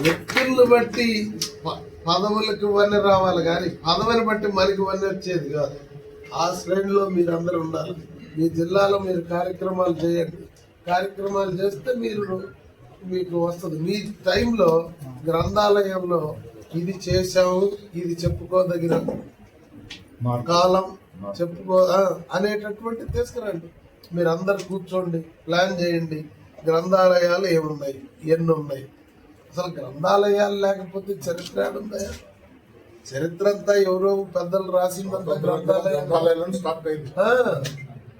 వ్యక్తులను బట్టి పదవులకు ఇవన్నీ రావాలి కానీ పదవిని బట్టి మనకి ఇవన్నీ వచ్చేది కాదు. ఆ శ్రేణిలో మీరందరూ ఉండాలి. మీ జిల్లాలో మీరు కార్యక్రమాలు చేయండి. కార్యక్రమాలు చేస్తే మీకు వస్తుంది. మీ టైంలో గ్రంథాలయంలో ఇది చేశాము, ఇది చెప్పుకోదగిన కాలం అనేటటువంటి తీసుకురండి. మీరు అందరు కూర్చోండి, ప్లాన్ చేయండి. గ్రంథాలయాలు ఏమున్నాయి, ఎన్ని ఉన్నాయి, అసలు గ్రంథాలయాలు లేకపోతే చరిత్ర ఏడుందా? చరిత్ర అంతా ఎవరో పెద్దలు రాసిందంతా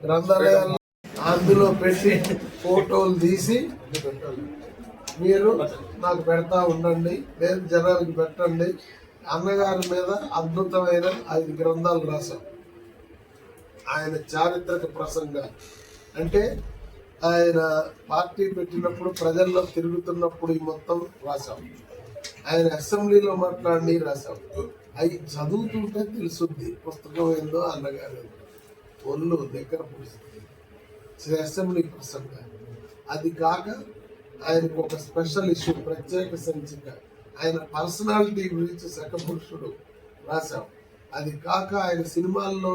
గ్రంథాలయాలు అందులో పెట్టి ఫోటోలు తీసి మీరు నాకు పెడతా ఉండండి, లేదు జనానికి పెట్టండి. అన్నగారి మీద అద్భుతమైన 5 గ్రంథాలు రాశాం. ఆయన చారిత్రక ప్రసంగాలు అంటే ఆయన పార్టీ పెట్టినప్పుడు ప్రజల్లో తిరుగుతున్నప్పుడు ఈ మొత్తం రాశాం. ఆయన అసెంబ్లీలో మాట్లాడి రాశాం. అవి చదువుతుంటే తెలుసుద్ది పుస్తకం ఏందో అన్నగారు ఒళ్ళు దగ్గర పుడుస్తుంది. అసెంబ్లీ ప్రసంగాలు అది కాక ఆయనకు ఒక స్పెషల్ ఇష్యూ, ప్రత్యేక సంచిక ఆయన పర్సనాలిటీ గురించి శకపురుషుడు రాశాం. అది కాక ఆయన సినిమాల్లో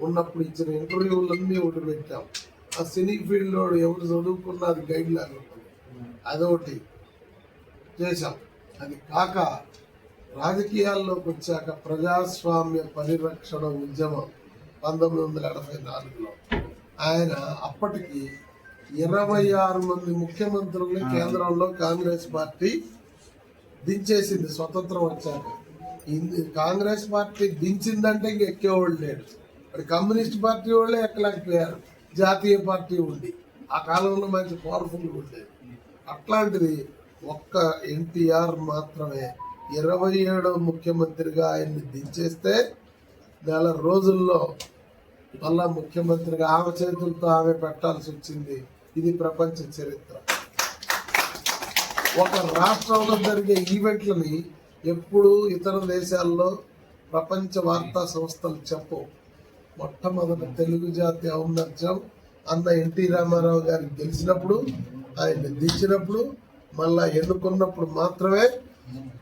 ఉన్నప్పుడు ఇచ్చిన ఇంటర్వ్యూలన్నీ ఒకటి పెట్టాం. ఆ సినీ ఫీల్డ్లో ఎవరు చదువుకున్నా అది గైడ్ లాగా ఉంటుంది, అదొకటి చేశాం. అది కాక రాజకీయాల్లోకి వచ్చాక ప్రజాస్వామ్య పరిరక్షణ ఉద్యమం 1984లో ఆయన అప్పటికి 26 మంది ముఖ్యమంత్రుల్ని కేంద్రంలో కాంగ్రెస్ పార్టీ దించేసింది. స్వతంత్రం వచ్చాక కాంగ్రెస్ పార్టీ దించిందంటే ఇంక ఎక్కేవాళ్ళు లేడు. మరి కమ్యూనిస్ట్ పార్టీ వాళ్ళే ఎక్కలేకపోయారు, జాతీయ పార్టీ ఉండి. ఆ కాలంలో మంచి పవర్ఫుల్గా ఉండేది. అట్లాంటిది ఒక్క ఎన్టీఆర్ మాత్రమే 27వ ముఖ్యమంత్రిగా ఆయన్ని దించేస్తే నెల రోజుల్లో మళ్ళా ముఖ్యమంత్రిగా ఆమె చేతులతో ఆమె పెట్టాల్సి వచ్చింది. ఇది ప్రపంచ చరిత్ర. ఒక రాష్ట్రంలో జరిగే ఈవెంట్లని ఎప్పుడు ఇతర దేశాల్లో ప్రపంచ వార్తా సంస్థలు చెప్పవు. మొట్టమొదటి తెలుగు జాతి ఔన్నత్యం అన్న ఎన్టీ రామారావు గారికి గెలిచినప్పుడు, ఆయన్ని దించినప్పుడు, మళ్ళా ఎన్నుకున్నప్పుడు మాత్రమే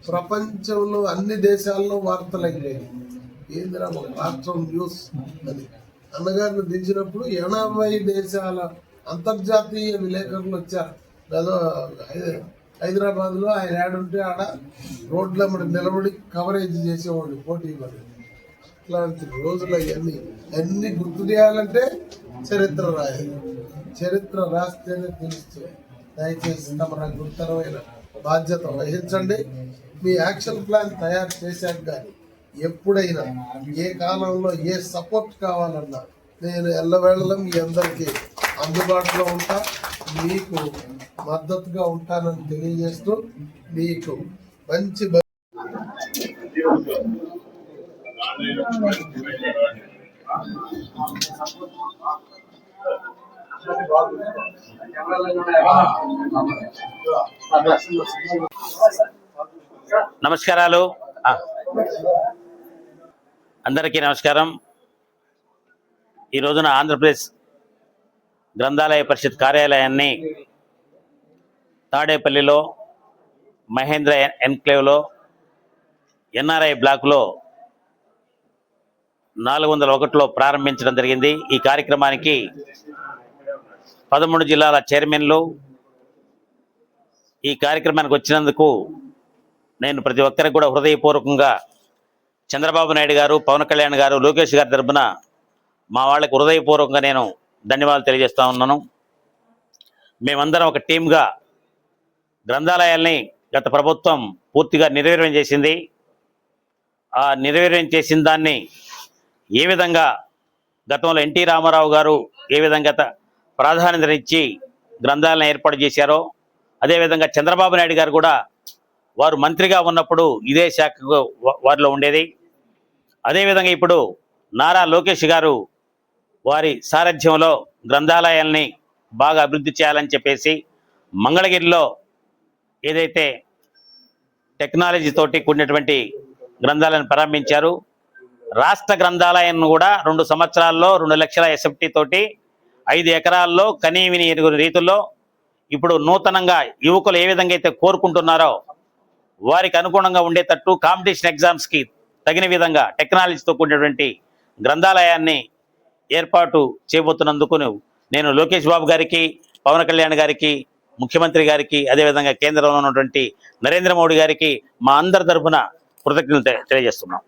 ప్రపంచంలో అన్ని దేశాల్లో వార్తలు అయినాయి. ఏందిరా రాష్ట్రం న్యూస్ అని. అన్నగారిని దించినప్పుడు 80 దేశాల అంతర్జాతీయ విలేకరులు వచ్చారు. ఏదో హైదరాబాద్లో ఆయన ఆడుంటే ఆడ రోడ్ల నిలబడి కవరేజ్ చేసేవాళ్ళు పోటీ పడి. ఇట్లాంటి రోజులు అన్ని గుర్తు చేయాలంటే చరిత్ర రాయాలి. చరిత్ర రాస్తేనే తెలుస్తుంది. దయచేసి తమ గురుతరమైన బాధ్యత వహించండి. మీ యాక్షన్ ప్లాన్ తయారు చేశాక కానీ ఎప్పుడైనా ఏ కాలంలో ఏ సపోర్ట్ కావాలన్నా నేను ఎల్లవేళలా మీ అందరికీ అందుబాటులో ఉంటా, మీకు మద్దతుగా ఉంటానని తెలియజేస్తూ మీకు మంచి నమస్కారాలు. అందరికీ నమస్కారం. ఈ రోజున ఆంధ్రప్రదేశ్ గ్రంథాలయ పరిషత్ కార్యాలయాన్ని తాడేపల్లిలో మహేంద్ర ఎన్క్లేవ్లో ఎన్ఆర్ఐ బ్లాక్లో 401లో ప్రారంభించడం జరిగింది. ఈ కార్యక్రమానికి 13 జిల్లాల చైర్మన్లు ఈ కార్యక్రమానికి వచ్చినందుకు నేను ప్రతి ఒక్కరికి కూడా హృదయపూర్వకంగా చంద్రబాబు నాయుడు గారు, పవన్ కళ్యాణ్ గారు, లోకేష్ గారి తరపున మా వాళ్ళకి హృదయపూర్వకంగా నేను ధన్యవాదాలు తెలియజేస్తా ఉన్నాను. మేమందరం ఒక టీమ్గా గ్రంథాలయాల్ని గత ప్రభుత్వం పూర్తిగా నిర్వీర్యం చేసింది. ఆ నిర్వీర్యం చేసిన దాన్ని ఏ విధంగా గతంలో ఎన్టీ రామారావు గారు ఏ విధంగా ప్రాధాన్యత ఇచ్చి గ్రంథాలయాలను ఏర్పాటు చేశారో అదేవిధంగా చంద్రబాబు నాయుడు గారు కూడా వారు మంత్రిగా ఉన్నప్పుడు ఇదే శాఖ వారిలో ఉండేది. అదేవిధంగా ఇప్పుడు నారా లోకేష్ గారు వారి సారథ్యంలో గ్రంథాలయాల్ని బాగా అభివృద్ధి చేయాలని చెప్పేసి మంగళగిరిలో ఏదైతే టెక్నాలజీ తోటి కూడినటువంటి గ్రంథాలయాన్ని ప్రారంభించారు. రాష్ట్ర గ్రంథాలయాన్ని కూడా 2 సంవత్సరాల్లో 2 లక్షల ఎస్ఎఫ్టీ తోటి 5 ఎకరాల్లో కనీవిని ఎరుగని రీతిలో ఇప్పుడు నూతనంగా యువకులు ఏ విధంగా అయితే కోరుకుంటున్నారో వారికి అనుగుణంగా ఉండేటట్టు కాంపిటీషన్ ఎగ్జామ్స్కి తగిన విధంగా టెక్నాలజీతో కూడినటువంటి గ్రంథాలయాన్ని ఏర్పాటు చేయబోతున్నందుకు నేను లోకేష్ బాబు గారికి, పవన్ కళ్యాణ్ గారికి, ముఖ్యమంత్రి గారికి, అదేవిధంగా కేంద్రంలో ఉన్నటువంటి నరేంద్ర మోడీ గారికి మా అందరి తరఫున కృతజ్ఞతలు తెలియజేస్తున్నాం.